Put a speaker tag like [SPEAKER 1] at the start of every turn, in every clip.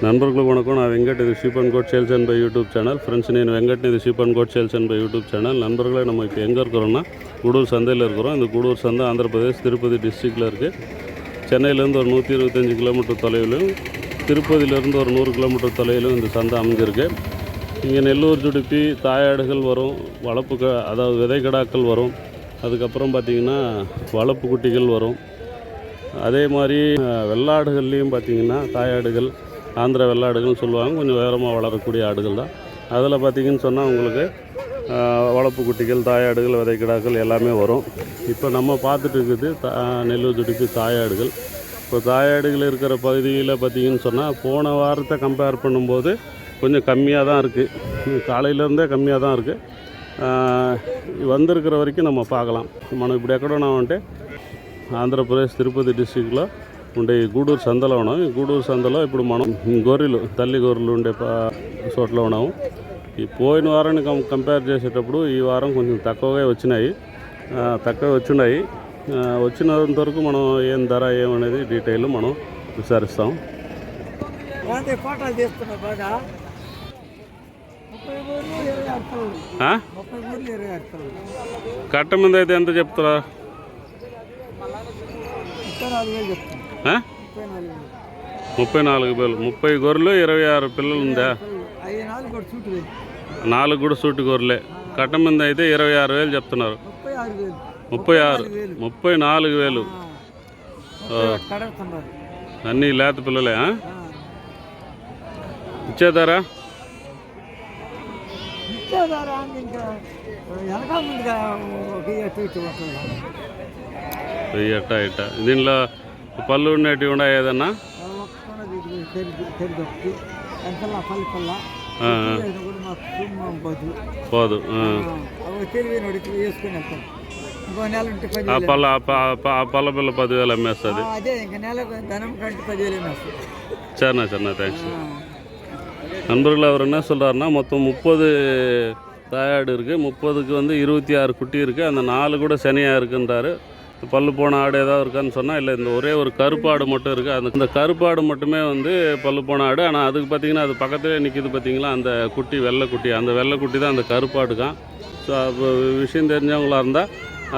[SPEAKER 1] நண்பர்களுக்கு வணக்கம். நான் வெங்கட். இது sheep and goat sales and buy YouTube channel. Friends, నేను வெங்கட். இது sheep and goat sales and buy YouTube channel. நண்பர்களே, நம்ம இப்போ எங்கே இருக்கிறோம்னா கூடூர் சந்தையில் இருக்கிறோம். இந்த கூடூர் சந்தை ஆந்திர பிரதேஷ் திருப்பதி டிஸ்ட்ரிக்டில் இருக்குது. சென்னையிலேருந்து ஒரு 125 கிலோமீட்டர் தொலைவிலும், திருப்பதியிலேருந்து ஒரு 100 கிலோமீட்டர் தொலைவிலும் இந்த சந்தை அமைஞ்சிருக்கு. இங்கே நெல்லூர் ஜுடிப்பி தாயாடுகள் வரும், வளர்ப்பு அதாவது விதைக்கடாக்கள் வரும். அதுக்கப்புறம் பார்த்திங்கன்னா வளர்ப்பு குட்டிகள் வரும். அதே மாதிரி வெள்ளாடுகள்லேயும் பார்த்திங்கன்னா தாயாடுகள், ஆந்திர வெள்ளாடுகள்னு சொல்லுவாங்க. கொஞ்சம் வேகமாக வளரக்கூடிய ஆடுகள் தான். அதில் பார்த்திங்கன்னு சொன்னால் உங்களுக்கு வளர்ப்பு குட்டிகள், தாயாடுகள், விதைக்கிடாக்கள் எல்லாமே வரும். இப்போ நம்ம பார்த்துட்டு இருக்குது நெல்லூர் ஜுடிப்பி தாயாடுகள். இப்போ தாயாடுகள் இருக்கிற பகுதியில் பார்த்திங்கன்னு சொன்னால் போன வாரத்தை கம்பேர் பண்ணும்போது கொஞ்சம் கம்மியாக தான் இருக்குது. காலையிலேருந்தே கம்மியாக தான் இருக்குது. வந்திருக்கிற வரைக்கும் நம்ம பார்க்கலாம். మనం ఇప్పుడు ఎక్కడ ఉన్నామంటే ఆంధ్రప్రదేశ్ తిరుపతి డిస్ట్రిక్ట్లో ఉండే ఈ గూడూరు సంతలో ఉన్నాం. ఈ గూడూరు సంతలో ఇప్పుడు మనం గొర్రెలు, తల్లి గొర్రెలు ఉండే చోట్ల ఉన్నాము. ఈ పోయిన వారాన్ని కంపేర్ చేసేటప్పుడు ఈ వారం కొంచెం తక్కువగా వచ్చినాయి. వచ్చినంత వరకు మనం ఏం ధర ఏమనేది డీటెయిల్ మనం విచారిస్తాం. కట్ట మీద అయితే ఎంత చెప్తారా? 34,000. 30 గొర్రెలు, 26 పిల్లలు ఉందా? 4 కూడా సూటి గొర్రెలే. కట్ట మీద అయితే 26,000 చెప్తున్నారు. 34,000. అన్నీ లేత పిల్లలే. ఇచ్చేదారా? ఇట్ట దీనిలో పళ్ళు ఉండేటివి ఉన్నాయి ఏదన్నా? పోదు. ఆ పళ్ళ పిల్ల 10,000 అమ్మేస్తుంది. சரிண்ணா தேங்க்ஸ். நண்பர்கள், அவர் என்ன சொல்கிறாருன்னா மொத்தம் 30 தாயாடு இருக்குது. 30க்கு வந்து 26 குட்டி இருக்குது. அந்த 4 கூட சனியாக இருக்குன்றாரு. பல்லு போன ஆடு ஏதாவது இருக்கான்னு சொன்னால் இல்லை, இந்த ஒரே ஒரு கருப்பாடு மட்டும் இருக்குது. அந்த கருப்பாடு மட்டுமே வந்து பல்லு போன ஆடு. ஆனால் அதுக்கு பார்த்திங்கன்னா அது பக்கத்துலேயே நிற்கிது பார்த்திங்களா, அந்த குட்டி வெள்ளை குட்டி. அந்த வெள்ளை குட்டி தான் அந்த கருப்பாடுக்கான். ஸோ அப்போ விஷயம் தெரிஞ்சவங்களாக இருந்தால்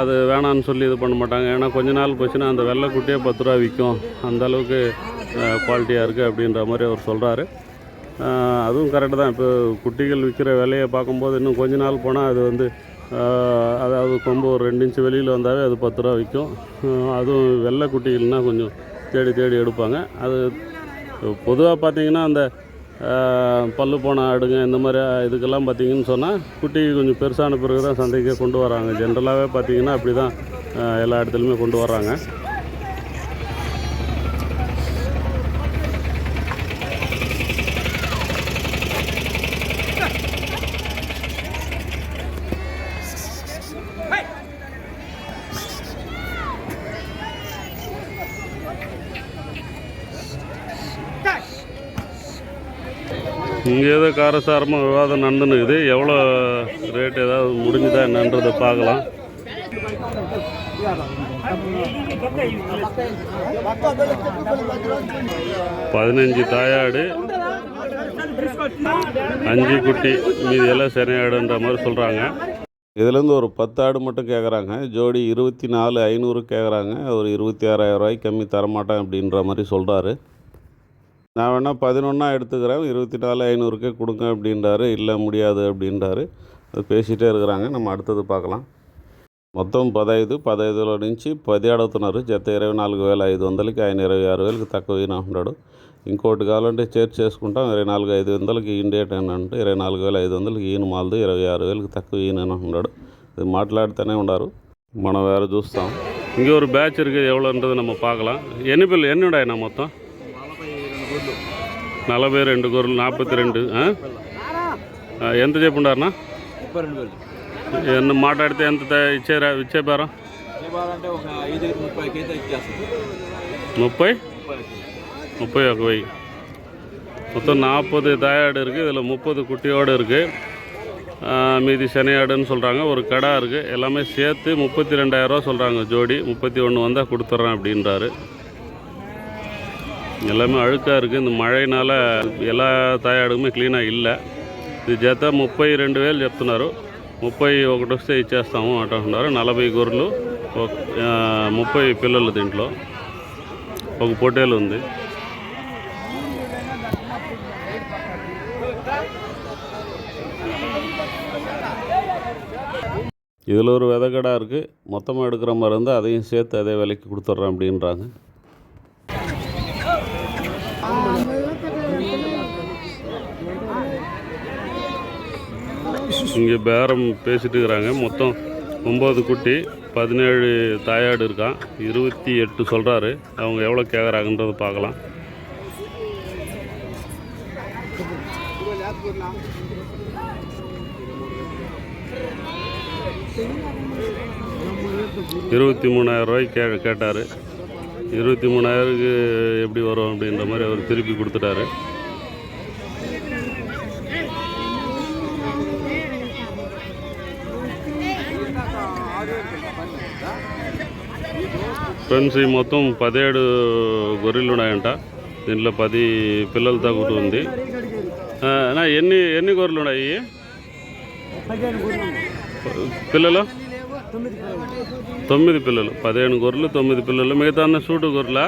[SPEAKER 1] அது வேணான்னு சொல்லி இது பண்ண மாட்டாங்க. ஏன்னா கொஞ்ச நாள் போச்சுன்னா அந்த வெள்ளை குட்டியே 10 ரூபா விற்கும். அந்தளவுக்கு குவாலிட்டியாக இருக்குது அப்படின்ற மாதிரி அவர் சொல்கிறாரு. அதுவும் கரெக்டு தான். இப்போ குட்டிகள் விற்கிற விலையை பார்க்கும்போது இன்னும் கொஞ்ச நாள் போனால் அது வந்து அதாவது கொம்பு ஒரு 2 இன்ச்சு வெளியில் வந்தாவே அது 10 ரூபா விற்கும். அதுவும் வெள்ளை குட்டிகள்னால் கொஞ்சம் தேடி எடுப்பாங்க. அது பொதுவாக பார்த்திங்கன்னா அந்த பல்லு போன ஆடுங்க இந்த மாதிரி இதுக்கெல்லாம் பார்த்திங்கன்னு சொன்னால் குட்டி கொஞ்சம் பெருசான பிறகு தான் சந்தைக்கே கொண்டு வராங்க. ஜென்ரலாகவே பார்த்திங்கன்னா அப்படி தான் எல்லா இடத்துலையுமே கொண்டு வர்றாங்க. இங்கே ஏதோ காரசாரமாக விவாதம் நடந்துனுக்குது. எவ்வளோ ரேட் ஏதாவது முடிஞ்சுதா என்னன்றதை பார்க்கலாம். பதினஞ்சு தாயாடு, 5 குட்டி, மீதி எல்லாம் சனியாடுன்ற மாதிரி சொல்கிறாங்க. இதுலேருந்து ஒரு 10 ஆடு மட்டும் கேட்குறாங்க. ஜோடி 24,500 கேட்குறாங்க. ஒரு 26,000 ரூபாய்க்கு கம்மி தரமாட்டேன் அப்படின்ற மாதிரி சொல்கிறாரு. நான் வேணால் 11 எடுத்துக்கிறேன், 24,500க்கே கொடுங்க அப்படின்றாரு. இல்லை முடியாது அப்படின்றாரு. அது பேசிகிட்டே இருக்கிறாங்க. நம்ம அடுத்தது பார்க்கலாம். మొత్తం 15లో నుంచి 10 అడుగుతున్నారు. జత 24,500కి, ఆయన 26,000కి తక్కువ ఈయన అంటున్నాడు. ఇంకోటి కావాలంటే చేసుకుంటాం, 24,500కి ఇండియట్ అని అంటే 24,500కి ఈయన మాలదు, 26,000కి తక్కువ ఈయన అంటున్నాడు. ఇది మాట్లాడుతూనే ఉన్నారు. మనం வேறு చూస్తాం. இங்கே ஒரு பேட்ச் இருக்குது. எவ்வளோன்றது நம்ம பார்க்கலாம். என்னடாயினா மொத்தம் 42 గొర్రెలు, 42. ఎంత చెప్పుండారన్నా? మాట్లాడితే ఎంత ఇచ్చే బేరం? 31,000. மொத்தம் 40 தாயாடு இருக்குது. இதில் 30 குட்டியோடு இருக்குது. மீதி சனியாடுன்னு சொல்கிறாங்க. ஒரு கடா இருக்குது. எல்லாமே சேர்த்து 32,000 ரூபா சொல்கிறாங்க ஜோடி. 31 வந்தால் கொடுத்துட்றேன் அப்படின்றாரு. எல்லாமே அழுக்காக இருக்குது. இந்த மழையினால் எல்லா தாயாடுமே க்ளீனாக இல்லை. ఇది జత 32,000 చెప్తున్నారు. 31 వస్తే ఇచ్చేస్తాము అంటున్నారు. 40 గొర్రెలు, 30 పిల్లలు, దీంట్లో ఒక పొట్టేలు ఉంది. இதில் ஒரு விதக்கடா இருக்குது. மொத்தமாக எடுக்கிற மாதிரி இருந்தால் அதையும் சேர்த்து அதே விலைக்கு கொடுத்துட்றேன் அப்படின்றாங்க. இங்கே பேரம் பேசிட்டு இருக்கிறாங்க. மொத்தம் 9 குட்டி, 17 தாயாடு இருக்கான். 28 சொல்கிறாரு. அவங்க எவ்வளோ கேட்குறாங்கன்றது பார்க்கலாம். ₹23,000 கேட்டார். 23,000க்கு எப்படி வரும் அப்படின்ற மாதிரி அவர் திருப்பி கொடுத்துட்டாரு. ఫ్రెండ్స్, ఈ మొత్తం 17 గొర్రెలు ఉన్నాయంట. దీంట్లో 10 పిల్లలతో కూడా ఉంది. ఎన్ని గొర్రెలు ఉన్నాయి పిల్లలు? 9 పిల్లలు. 15 గొర్రెలు, 9 పిల్లలు. మిగతా అన్న సూటు గొర్రెలా?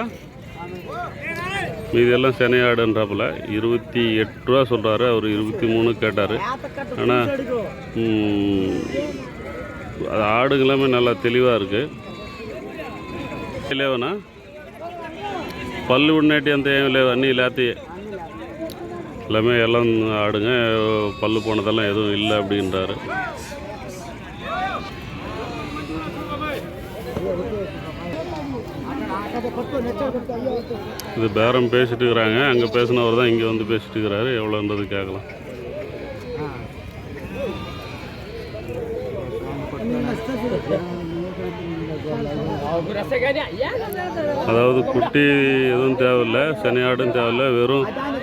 [SPEAKER 1] மீதெல்லாம் செனையாடுன்றாப்புல. ₹28 சொல்கிறாரு. அவர் 23 கேட்டார். ஆனால் அது ஆடுங்களாமே நல்லா தெளிவாக இருக்குது. లేవనా? పళ్ళు ఉండేటి అంత ఏమి లేవు, అన్నీ இல்லாத்தையே எல்லாமே எல்லாம் ஆடுங்க. பல்லு போனதெல்லாம் எதுவும் இல்லை அப்படின்றாரு. இது பேரம் பேசிட்டு இருக்கிறாங்க. அங்கே பேசினவர் தான் இங்கே வந்து பேசிட்டு இருக்கிறாரு. எவ்வளோன்றது கேட்கலாம். அதாவது குட்டி எதுவும் தேவையில்லை, சனியாடும் தேவையில்லை.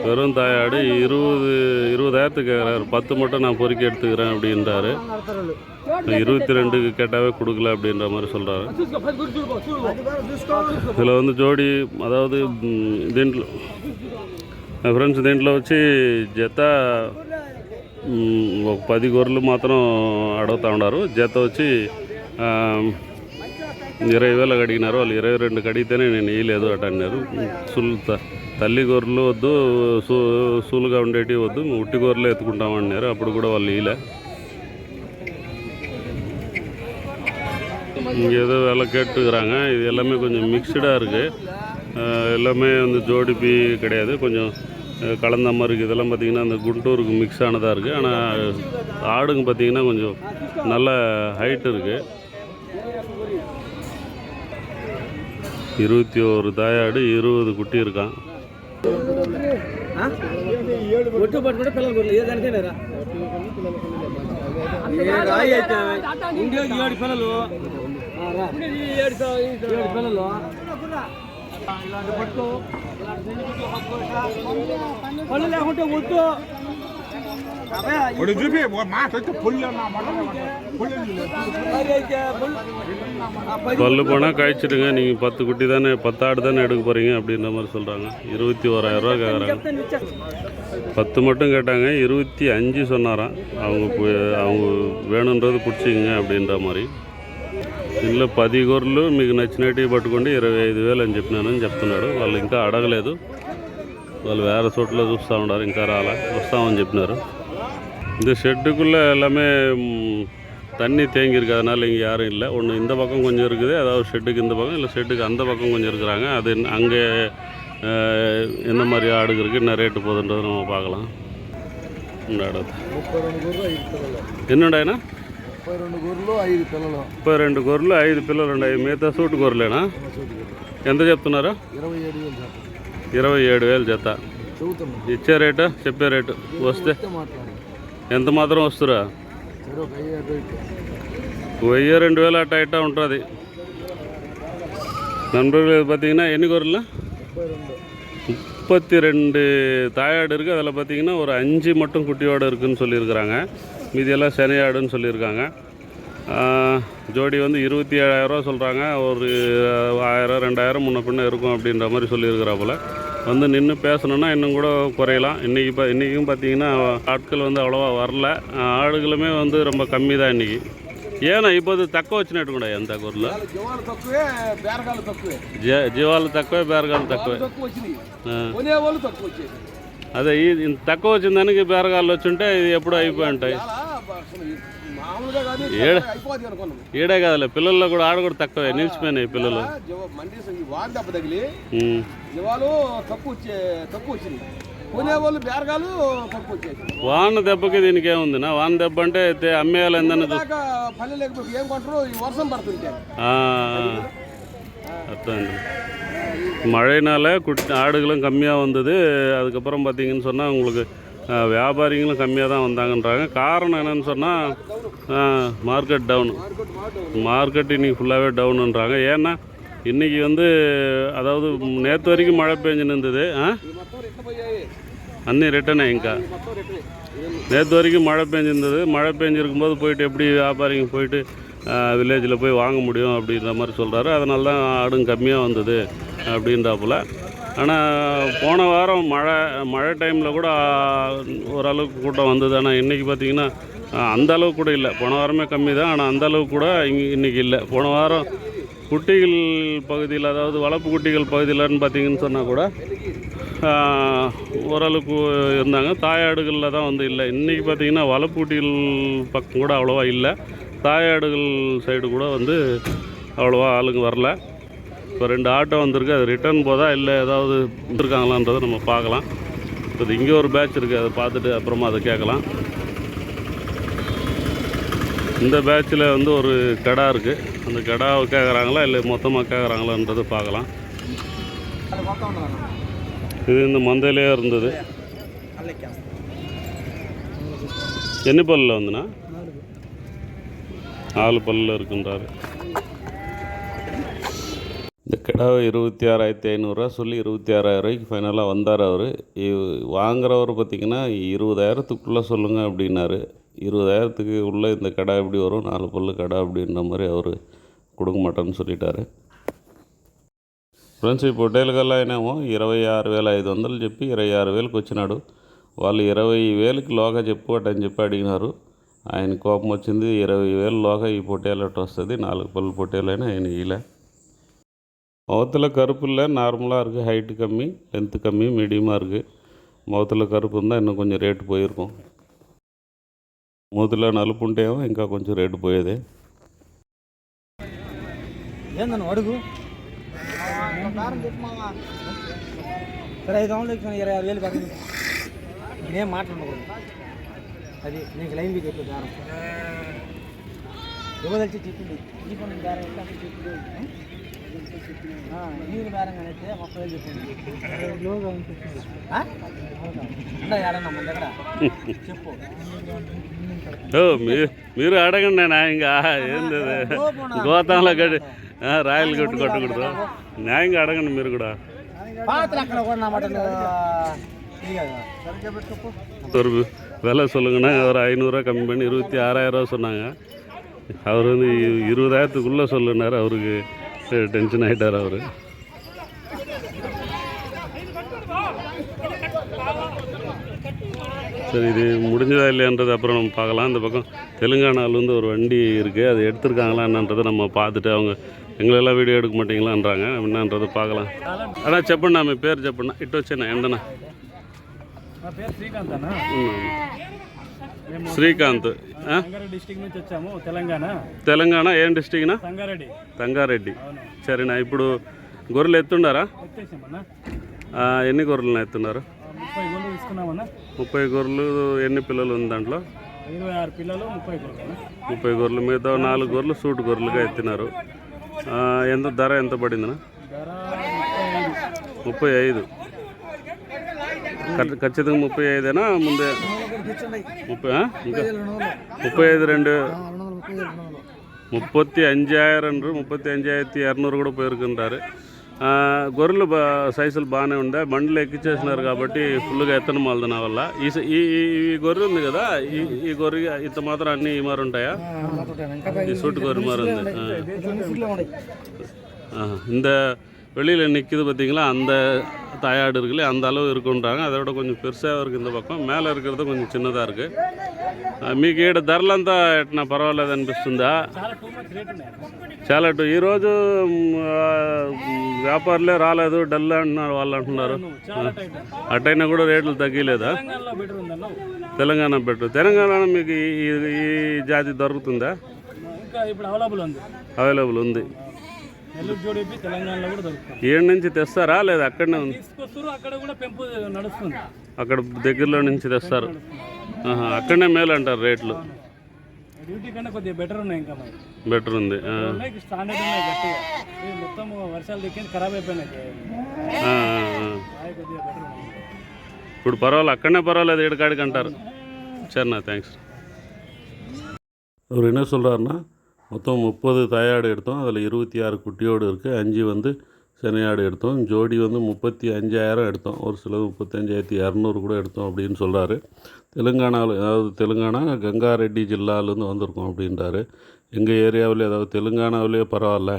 [SPEAKER 1] வெறும் தாயாடு 20,000 கேட்குறாரு. 10 மட்டும் நான் பொறுக்கி எடுத்துக்கிறேன் அப்படின்றாரு. 22க்கு கேட்டாவே கொடுக்கல அப்படின்ற மாதிரி சொல்கிறாரு. இதில் வந்து ஜோடி, அதாவது దీంట్లో ఫ్రెండ్స్ దీంట్లో వచ్చి జత 10 గొర్రెలు మాత్రం అడుగుతూ ఉన్నారు. జత వచ్చి 20,000 అడిగినారు. వాళ్ళు 22కి అడిగితేనే నేను ఇవ్వలేదు అట అన్నారు. తల్లి గొర్రెలు వద్దు, సూలుగా ఉండేటివి వద్దు, ఉట్టి గొర్రెలు ఎత్తుకుంటామన్నారు. అప్పుడు కూడా వాళ్ళు ఇవ్వలే. இங்கே ஏதோ விலை கேட்டுக்கிறாங்க. இது எல்லாமே கொஞ்சம் மிக்சடாக இருக்குது. எல்லாமே வந்து ஜோடிப்பி கிடையாது, கொஞ்சம் கலந்த மாதிரி இருக்குது. இதெல்லாம் பார்த்திங்கன்னா அந்த குண்டூருக்கு மிக்ஸ் ஆனதாக இருக்குது. ஆனால் ஆடுங்க பார்த்திங்கன்னா கொஞ்சம் நல்ல ஹைட் இருக்குது. 21 தாயாடு, 20 குட்டி இருக்கான். பல்லு போனால் காய்ச்சிடுங்க. நீங்கள் 10 குட்டி தானே, 10 ஆடு தானே எடுக்க போகிறீங்க அப்படின்ற மாதிரி சொல்கிறாங்க. ₹21,000 கேட்குறாங்க. 10 மட்டும் கேட்டாங்க. 25 சொன்னாராம். அவங்க வேணுன்றது பிடிச்சிங்க அப்படின்ற மாதிரி. ఇందులో 10 గొర్రెలు మీకు నచ్చినట్టు పట్టుకోండి, 25,000 అని చెప్పినానని చెప్తున్నాడు. వాళ్ళు ఇంకా అడగలేదు. వాళ్ళు வேறு చోట్ల చూస్తూ ఉన్నారు. ఇంకా వస్తామని చెప్పినారు. இந்த ஷெட்டுக்குள்ளே எல்லாமே தண்ணி தேங்கியிருக்கு. அதனால் இங்கே யாரும் இல்லை. ஒன்று இந்த பக்கம் கொஞ்சம் இருக்குது, அதாவது ஷெட்டுக்கு இந்த பக்கம், இல்லை ஷெட்டுக்கு அந்த பக்கம் கொஞ்சம் இருக்கிறாங்க. அது அங்கே எந்த மாதிரி ஆடுங்க இருக்குது, என்ன ரேட்டு போகுதுன்றது நம்ம பார்க்கலாம். என்னடாண்ணா? 32 గొర్రెలు, 5 పిల్లలు ఉన్నాయి. మిగతా సూటు గొర్రెలేనా? ఎంత చెప్తున్నారు? 27,000 జత. ఇచ్చే రేటు, చెప్పే రేటు వస్తే ఎంత మాత్రం వస్తురా? 1,000-2,000 అట్ట ఇట్టా ఉంటుంది. நண்பர்கள் பார்த்திங்கன்னா எண்ணி குரலில் 32 தாயாடு இருக்குது. அதில் பார்த்திங்கன்னா ஒரு 5 மட்டும் குட்டியோடு இருக்குதுன்னு சொல்லியிருக்கிறாங்க. மீதியெல்லாம் செனையாடுன்னு சொல்லியிருக்காங்க. ஜோடி வந்து 27,000 சொல்கிறாங்க. ஒரு 1,000-2,000 முன்ன பின்ன இருக்கும் அப்படின்ற மாதிரி சொல்லியிருக்கிறாப்புல. வந்து நின்று பேசணுன்னா இன்னும் கூட குறையலாம். இன்றைக்கும் பார்த்தீங்கன்னா ஆட்கள் வந்து அவ்வளோவா வரல. ஆடுகளுமே வந்து ரொம்ப கம்மி தான் இன்றைக்கி. ఏనా ఇప్పుడు తక్కువ వచ్చినట్టు కూడా ఎంత గొర్రెలు జీవాలు తక్కువే బేరగాలు తక్కువే అదే ఈ తక్కువ వచ్చిన దానికి బేరగాళ్ళు వచ్చుంటే ఇది ఎప్పుడూ అయిపోయి ఉంటాయి. ఏడే కదలే పిల్లల్లో కూడా ఆడ కూడా తక్కువే నిలిచిపోయినాయి పిల్లలు. వాన దెబ్బకి దీనికి ఏముంది నా వాన దెబ్బ అంటే అమ్మేయాలి அர்த்தம். மழைனால ஆடுகளும் கம்மியாக வந்தது. அதுக்கப்புறம் பார்த்தீங்கன்னு சொன்னால் உங்களுக்கு வியாபாரிகளும் கம்மியாக தான் வந்தாங்கன்றாங்க. காரணம் என்னன்னு சொன்னால் மார்க்கெட் டவுன். மார்க்கெட் இன்றைக்கி ஃபுல்லாகவே டவுனுன்றாங்க. ஏன்னா இன்றைக்கி வந்து அதாவது நேற்று வரைக்கும் மழை பெஞ்சுன்னு இருந்தது. அன்னி ரிட்டனே ఇంకా நேற்று வரைக்கும் மழை பெஞ்சிருந்தது. மழை பெஞ்சிருக்கும்போது போயிட்டு எப்படி வியாபாரிங்க போயிட்டு வில்லேஜில் போய் வாங்க முடியும் அப்படின்ற மாதிரி சொல்கிறாரு. அதனால தான் ஆடும் கம்மியாக வந்தது அப்படின்றாப்புல. ஆனால் போன வாரம் மழை டைமில் கூட ஓரளவுக்கு கூட்டம் வந்தது. ஆனால் இன்றைக்கி பார்த்திங்கன்னா அந்த அளவுக்கு கூட இல்லை. போன வாரமே கம்மி தான், ஆனால் அந்த அளவுக்கு கூட இன்றைக்கி இல்லை. போன வாரம் குட்டிகள் பகுதியில், அதாவது வளர்ப்பு குட்டிகள் பகுதியிலன்னு பார்த்திங்கன்னு சொன்னால் கூட ஓரளவுக்கு இருந்தாங்க. தாயாடுகளில் தான் வந்து இல்லை. இன்றைக்கி பார்த்திங்கன்னா வளர்ப்பு குட்டிகள் பக்கம் கூட அவ்வளோவா இல்லை. தாயாடுகள் சைடு கூட வந்து அவ்வளோவா ஆளுங்க வரல. இப்போ 2 ஆட்டோ வந்திருக்கு. அது ரிட்டர்ன் போதா இல்லை ஏதாவது இருக்காங்களான்றதை நம்ம பார்க்கலாம். இப்போ இங்கே ஒரு பேட்ச் இருக்குது, அதை பார்த்துட்டு அப்புறமா அதை கேட்கலாம். இந்த பேட்சில் வந்து ஒரு கடா இருக்குது. அந்த கடாவை கேட்குறாங்களா இல்லை மொத்தமாக கேட்குறாங்களான்றது பார்க்கலாம். இது இந்த மந்தையிலே இருந்தது. என்ன பல்லில் வந்துண்ணா 4 பல்லில் இருக்குன்றாரு. இந்த கிடாவை 26,500 சொல்லி 26,000 ஃபைனலாக வந்தார் அவர். வாங்குறவர் பார்த்திங்கன்னா 20,000 சொல்லுங்கள் அப்படின்னாரு. 20,000 உள்ளே இந்த கடை எப்படி வரும், 4 பல்லு கடை அப்படின்ற மாதிரி அவர் கொடுக்க மாட்டேன்னு சொல்லிட்டாரு. ఫ్రెండ్స్ ఈ పొట్టేలుకల్లా అయినేమో 26,500 చెప్పి 26,000కి వచ్చినాడు. వాళ్ళు 20,000కి లోగా చెప్పుకోవటని చెప్పి అడిగినారు. ఆయన కోపం వచ్చింది. 20,000 లోగా ఈ పొట్టేలట్టు వస్తుంది, 4 பல் పొట్టేలైనా ఆయన இல்லை. முகத்தில் கருப்பு இல்லை, நார்மலாக இருக்குது. ஹைட்டு கம்மி, லென்த்து கம்மி, மீடியமாக இருக்குது. முகத்தில் கருப்பு இருந்தால் இன்னும் கொஞ்சம் ரேட்டு போயிருக்கும். మూతిలో నలుపు ఉంటేమో ఇంకా కొంచెం రేటు పోయేది.
[SPEAKER 2] ఏందన్న అడుగు సరే 5,000 పడింది. నేనేం మాట్లాడకూడదు. అది నీకు లైన్కి చెప్పి దారం ఇవ్వదలిచి చెప్పింది. ఈ పని దారం ఎట్లా చెప్పింది. నీరు బేరంగా అయితే 30,000 చెప్పింది. అంటే ఏడన్నా మన దగ్గర చెప్పు.
[SPEAKER 1] మీరు అడగండి. న్యాయంగా ఏంది గోతంలో గడి రాయలు కొట్టకూడదు. న్యాయంగా అడగండి మీరు కూడా. ஒரு விலை சொல்லுங்கன்னா ஒரு 500 கம்மி பண்ணி 26,000 சொன்னாங்க. அவர் வந்து 20,000 சொல்லுனார். அவருக்கு டென்ஷன் ஆகிட்டார் அவர். சரி, இது முடிஞ்சதா இல்லையான்றது அப்புறம் நம்ம பார்க்கலாம். இந்த பக்கம் தெலுங்கானாலேருந்து ஒரு வண்டி இருக்குது, அது எடுத்துருக்காங்களா என்னன்றதை நம்ம பார்த்துட்டு, அவங்க எங்களெல்லாம் வீடியோ எடுக்க மாட்டீங்களான்றாங்க. என்னன்றதை பார்க்கலாம். ஆனால் చెప్పండి, మీ పేరు చెప్పండి. ఇటు వచ్చేనా ఎండనా? శ్రీకాంత్.
[SPEAKER 2] డిస్ట్రిక్ట్ నుంచి వచ్చాము,
[SPEAKER 1] తెలంగాణ. ఏం డిస్ట్రిక్ట్నా? తంగారెడ్డి. సరేనా. ఇప్పుడు గొర్రెలు ఎత్తుండారా? ఎన్ని గొర్రెలను ఎత్తున్నారు? 30 గొర్రెలు. ఎన్ని పిల్లలు ఉంది దాంట్లో?
[SPEAKER 2] 26 పిల్లలు,
[SPEAKER 1] 30 గొర్రెలు. మిగతా 4 గొర్రెలు సూట్ గొర్రెలుగా ఎత్తినారు. ఎంత ధర ఎంత పడిందనా? 35. ఖచ్చితంగా 35ఏనా? ముందే 35 35,200 కూడా పోயிருకుంటారు. గొర్రెలు సైజులు బాగానే ఉండే. బండ్లు ఎక్కిచ్చేసినారు కాబట్టి ఫుల్గా ఎత్తడం వాళ్ళది నా వల్ల. ఈ గొర్రె ఉంది కదా, ఈ గొర్రె ఇంత మాత్రం అన్నీ ఈ మారు ఉంటాయా? ఈ సూట్ గొర్రె మారు ఉంది. இந்த வெளியில் நிற்கிது பார்த்தீங்களா, தாயாடு இருக்குல்ல அந்த அளவு இருக்குன்றாங்க. அதை விட கொஞ்சம் பெருசாக இருக்குது இந்த పక్కం. மேலே இருக்கிறது కొంచెం చిన్నதாக இருக்குது. మీకు ఈడ ధరలంతా ఎట్లా పర్వాలేదు అనిపిస్తుందా? చాలా ఈరోజు వ్యాపారులే రాలేదు, డల్ అంటున్నారు వాళ్ళు అంటున్నారు. అటైనా కూడా రేట్లు తగ్గలేదా? తెలంగాణ బెటర్. తెలంగాణలో మీకు ఈ జాతి దొరుకుతుందా? అవైలబుల్ ఉంది. ఏడు నుంచి తెస్తారా లేదా అక్కడనే ఉంది? అక్కడ దగ్గరలో నుంచి తెస్తారు. అక్కడనే మేలు అంటారు రేట్లు.
[SPEAKER 2] డ్యూటీ కన్నా కొద్దిగా బెటర్ ఉన్నాయి. ఇంకా
[SPEAKER 1] బెటర్ ఉంది.
[SPEAKER 2] స్టాండర్డ్ ఉన్నాయి గట్టిగా. మొత్తం వర్షాలు దిక్కింది ఖరాబ్ అయిపోయినాయి. కొద్దిగా బెటర్ ఉన్నాయి.
[SPEAKER 1] ఇప్పుడు పర్వాలేదు, అక్కడనే పర్వాలేదు, ఏడుకాడికి అంటారు. சரிண்ணா, தேங்க்ஸ். அவர் என்ன சொல்கிறாருன்னா, மொத்தம் 30 தாயாடு எடுத்தோம். அதில் 26 குட்டியோடு இருக்குது. 5 வந்து செனையாடு எடுத்தோம். ஜோடி வந்து 35,000 எடுத்தோம். ஒரு சிலது 35,200 கூட எடுத்தோம் அப்படின்னு சொல்கிறாரு. தெலுங்கானாவில், அதாவது தெலுங்கானா கங்காரெட்டி ஜில்லாவிலேருந்து வந்திருக்கோம் அப்படின்றாரு. எங்கள் ஏரியாவிலே, அதாவது தெலுங்கானாவிலே பரவாயில்ல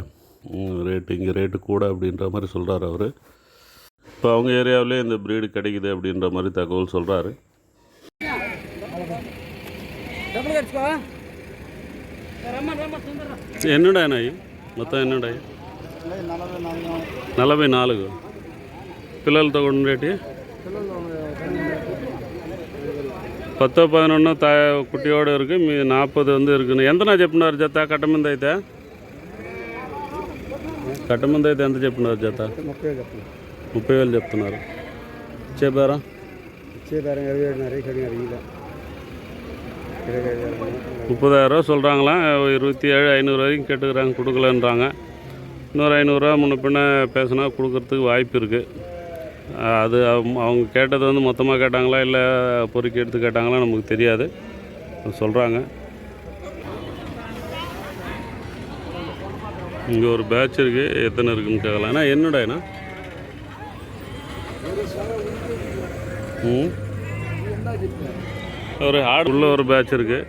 [SPEAKER 1] ரேட்டு, இங்கே ரேட்டு கூட அப்படின்ற மாதிரி சொல்கிறாரு அவர். இப்போ அவங்க ஏரியாவிலே இந்த ப்ரீடு கிடைக்குது அப்படின்ற மாதிரி தகவல் சொல்கிறாரு. ఎన్నుండాయి మొత్తం? ఎన్నుండాయి? 44 పిల్లలతో కూడా ఉండేటి. 10-11 కుట్టియోడు இருக்குது. మీ 40 வந்து இருக்குன்னு ఎంతనా చెప్పినారు జత? కట్టమంది అయితే ఎంత చెప్పినారు జత? 30,000 చెప్తున్నారు. చెప్పారా? 30,000 சொல்கிறாங்களாம். 27,500 வரைக்கும் கேட்டுக்கிறாங்க, கொடுக்கலன்றாங்க. இன்னொரு 500 ரூபா முன்ன பின்ன பேசினா கொடுக்கறதுக்கு வாய்ப்பு இருக்குது. அது அவங்க கேட்டது வந்து மொத்தமாக கேட்டாங்களா இல்லை பொறுக்கி எடுத்து கேட்டாங்களா நமக்கு தெரியாது, சொல்கிறாங்க. இங்கே ஒரு பேட்ச் இருக்குது, எத்தனை இருக்குன்னு கேட்கலாம். ஏன்னா என்னடாண்ணா ஒரு ஆடு உள்ள ஒரு பேட்ச் இருக்குது.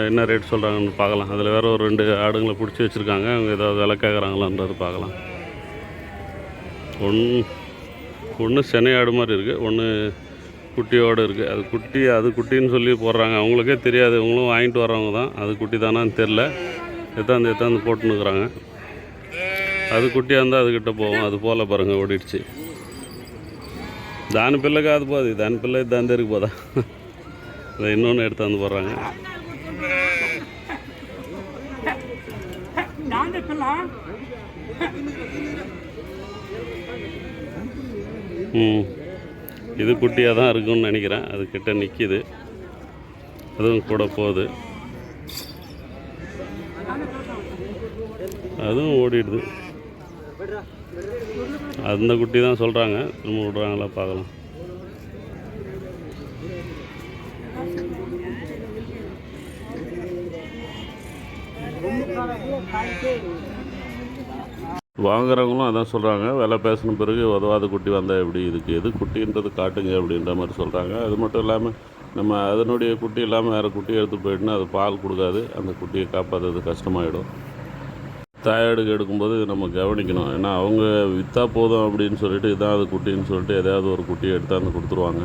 [SPEAKER 1] என்ன ரேட் சொல்கிறாங்கன்னு பார்க்கலாம். அதில் வேறு ஒரு 2 ஆடுங்களை பிடிச்சி வச்சுருக்காங்க. அவங்க ஏதாவது விலை கேட்குறாங்களான்றது பார்க்கலாம். ஒன்று சென்னை ஆடு மாதிரி இருக்குது, ஒன்று குட்டியோடு இருக்குது. அது குட்டின்னு சொல்லி போடுறாங்க. அவங்களுக்கே தெரியாது, இவங்களும் வாங்கிட்டு வரவங்க தான். அது குட்டி தானான்னு தெரில. எத்தாந்து போட்டுன்னுக்குறாங்க. அது குட்டியாக இருந்தால் அதுக்கிட்ட போவோம். அது போல் பாருங்கள், ஓடிடுச்சு. దాని పిల్ల కాదు పోదు, దాని పిల్ల దాని దగ్గరికి పోదా. இன்னொன்று எடுத்து வந்து போடுறாங்க. இது குட்டியாக தான் இருக்குன்னு நினைக்கிறேன். அது கிட்ட நிற்கிது, அதுவும் கூட போகுது, அதுவும் ஓடிடுது. அந்த குட்டி தான் சொல்கிறாங்க. திரும்ப விடுறாங்களா பார்க்கலாம். வாங்குறவங்களும் அதான் சொல்கிறாங்க. விலை பேசின பிறகு உதவாத குட்டி வந்தால் எப்படி, இதுக்கு எது குட்டின்றது காட்டுங்க அப்படின்ற மாதிரி சொல்கிறாங்க. அது மட்டும் இல்லாமல் நம்ம அதனுடைய குட்டி இல்லாமல் வேறு குட்டி எடுத்து போயிட்டுனா அது பால் கொடுக்காது. அந்த குட்டியை காப்பாற்றுறது கஷ்டமாயிடும். தாயாடுக்கு எடுக்கும்போது நம்ம கவனிக்கணும். ஏன்னா அவங்க விற்றா போதும் அப்படின்னு சொல்லிட்டு இதான் அது குட்டின்னு சொல்லிட்டு எதாவது ஒரு குட்டியை எடுத்தாந்து கொடுத்துருவாங்க.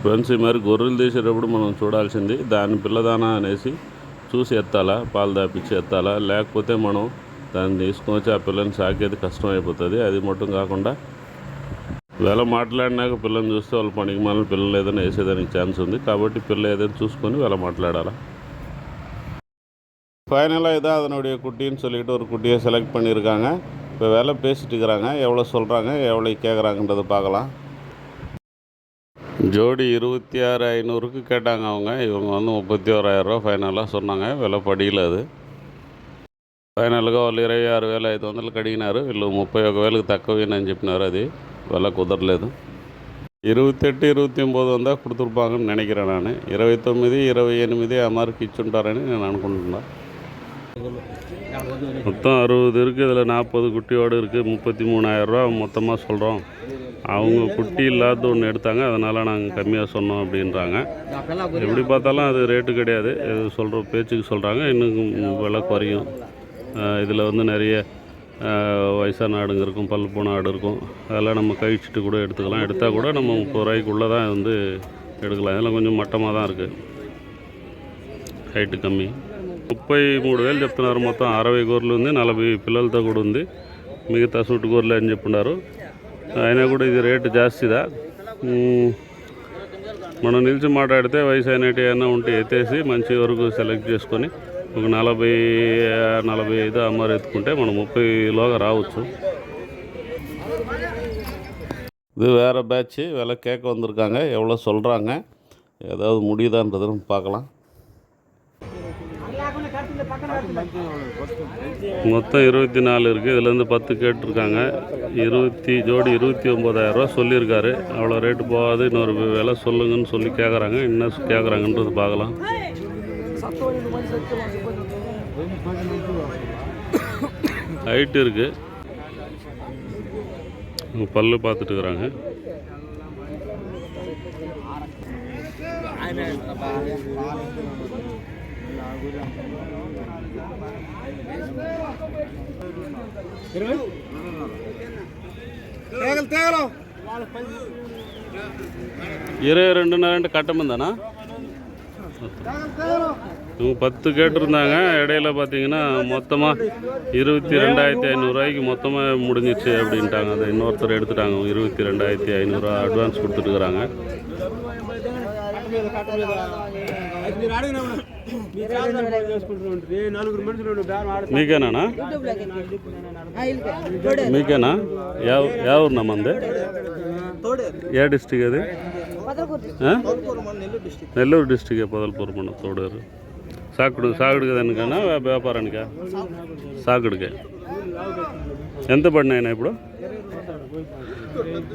[SPEAKER 1] ఫ్రెండ్స్, ఈ మరి గొర్రెలు తీసేటప్పుడు మనం చూడాల్సింది దాని పిల్లదానా అనేసి చూసి ఎత్తాలా, పాలు దాపించి ఎత్తాలా. లేకపోతే మనం దాన్ని తీసుకొని వచ్చి ఆ పిల్లని సాకేది కష్టం అయిపోతుంది. అది మొత్తం కాకుండా వేళ మాట్లాడినాక పిల్లని చూస్తే వాళ్ళ పనికి మన పిల్లలు ఏదైనా వేసేదానికి ఛాన్స్ ఉంది. కాబట్టి పిల్ల ఏదైనా చూసుకొని వేళ మాట్లాడాలా. ஃபைனலாக இதான் அதனுடைய குட்டின்னு சொல்லிட்டு ஒரு குட்டியை செலக்ட் பண்ணியிருக்காங்க. இப்போ விலை பேசிட்டு இருக்கிறாங்க. எவ்வளோ சொல்கிறாங்க, எவ்வளோ கேட்குறாங்கன்றதை பார்க்கலாம். ஜோடி 26,500க்கு கேட்டாங்க அவங்க. இவங்க வந்து 31,000 ఫైనల్గా சொன்னாங்க. విల పడీలు అది ఫైనల్గా వాళ్ళు 26,500 అడిగినారు. వీళ్ళు 31,000కి తక్కువేనని చెప్పినారు. అది విల కుదరలేదు. 28, 29 வந்தால் கொடுத்துருப்பாங்கன்னு நினைக்கிறேன் நான். 29, 28 ఆ మార్కి ఇచ్చుంటారని నేను అనుకుంటున్నా. மொத்தம் 60 இருக்குது. இதில் 40 குட்டியோடு இருக்குது. 33,000 ரூபா மொத்தமாக சொல்கிறோம். அவங்க குட்டி இல்லாத ஒன்று எடுத்தாங்க, அதனால் நாங்கள் கம்மியாக சொன்னோம் அப்படின்றாங்க. எப்படி பார்த்தாலும் அது ரேட்டு கிடையாது. இது சொல்கிற பேச்சுக்கு சொல்கிறாங்க. இன்னும் விலை குறையும். இதில் வந்து நிறைய வயசான ஆடுங்க இருக்கும், பல் போன ஆடு இருக்கும். அதெல்லாம் நம்ம கழிச்சிட்டு கூட எடுத்துக்கலாம். எடுத்தால் கூட நம்ம 30 ரூபாய்க்குள்ளே தான் வந்து எடுக்கலாம். இதெல்லாம் కొంచెం మట్టமாக தான் இருக்குது, హైట్ కమ్మి. 33,000 చెప్తున్నారు. మొత్తం 60 గొర్రెలు ఉంది, 40 పిల్లలతో కూడా ఉంది. మిగతా సూటు గొర్రెలు అని చెప్పున్నారు. అయినా కూడా ఇది రేటు జాస్తిదా. మనం నిలిచి మాట్లాడితే వయసు అయినట్టు ఏమైనా ఉంటే ఎత్తేసి మంచి వరకు సెలెక్ట్ చేసుకొని ఒక 40-45 అమ్మారు ఎత్తుకుంటే మనం 30లోగా రావచ్చు. இது வேறு பேட்ச்சு. விலை கேட்க வந்திருக்காங்க. எவ்வளோ சொல்கிறாங்க, ஏதாவது முடியுதான்றதுன்னு பார்க்கலாம். மொத்தம் 24 இருக்குது. இதுலேருந்து 10 கேட்டிருக்காங்க. 20 ஜோடி 29,000 ரூபா சொல்லியிருக்காரு. அவ்வளோ ரேட்டு போகாது, இன்னொரு விலை சொல்லுங்கன்னு சொல்லி கேட்குறாங்க. என்ன கேட்குறாங்கன்றது பார்க்கலாம். ஹைட்டு இருக்குது, பல்லு பார்த்துட்டு இருக்கிறாங்க. ఇరవై 22.5 కట్టమందానా? இவங்க 10 கேட்டிருந்தாங்க. இடையில பார்த்தீங்கன்னா மொத்தமாக 22,500 ரூபாய்க்கு மொத்தமாக முடிஞ்சிச்சு அப்படின்ட்டாங்க. அதை இன்னொருத்தர் எடுத்துட்டாங்க. 22,500 ரூபா அட்வான்ஸ் கொடுத்துட்டுருக்குறாங்க. మీకేనా మీకేనా ಯಾವ ಊರು ನಮ್ಮಂದೆ? ಯಾವ ಡಿಸ್ಟಿಕ್ ಅದು? నెల్లూరు డిస్టిక్. పొదలపూర్ మన తోడూరు. సాగుడుగా దానికన్నా వ్యాపారానికా? సాగుడికే. ఎంత పడినాయినా ఇప్పుడు?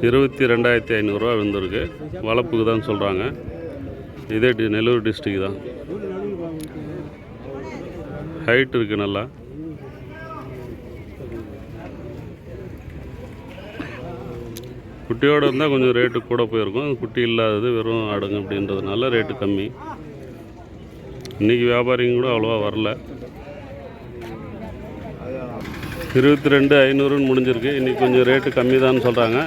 [SPEAKER 1] 22,500 ரூபா விழுந்திருக்கு. வளர்ப்புக்கு தான் சொல்கிறாங்க. இதே நெல்லூர் டிஸ்ட்ரிக் தான். ஹைட் இருக்குது நல்லா. குட்டியோடு இருந்தால் கொஞ்சம் ரேட்டு கூட போயிருக்கும். குட்டி இல்லாதது வெறும் ஆடுங்க அப்படின்றதுனால ரேட்டு கம்மி. இன்றைக்கி வியாபாரிங்க கூட அவ்வளோவா வரல. 22,500 முடிஞ்சிருக்கு. இன்றைக்கி கொஞ்சம் ரேட்டு கம்மி தான் சொல்கிறாங்க.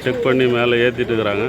[SPEAKER 1] செக் பண்ணி மேலே ஏற்றிட்டு இருக்கிறாங்க.